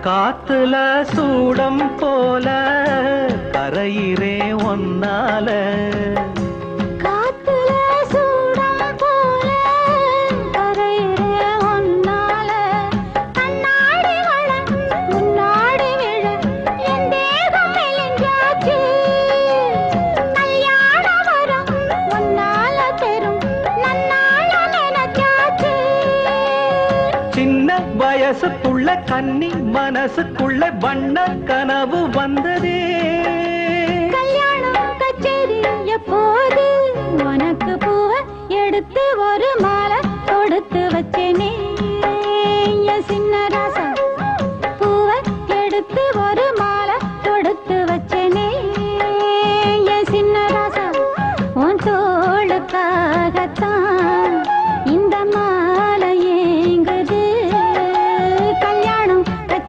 காத்துல சூடம் போல கரையிறே ஒன்னால காத்துல சூடம் போல கரையிறே ஒன்னால கண்ணாடி வள முன்னாடி விழ என் தேகம் மெலிஞ்சாச்சு கல்யாண வரம் ஒன்னால பெரும் நன்னால நினைச்சாச்சு சின்ன வயசுக்குள்ள கன்னி மனசுக்குள்ள வண்ண கனவு வந்ததே கல்யாணம் கச்சேரி எப்போது உனக்கு பூவ எடுத்து ஒரு மாலை கொடுத்து வச்சேனே சின்ன ராசா பூவ எடுத்து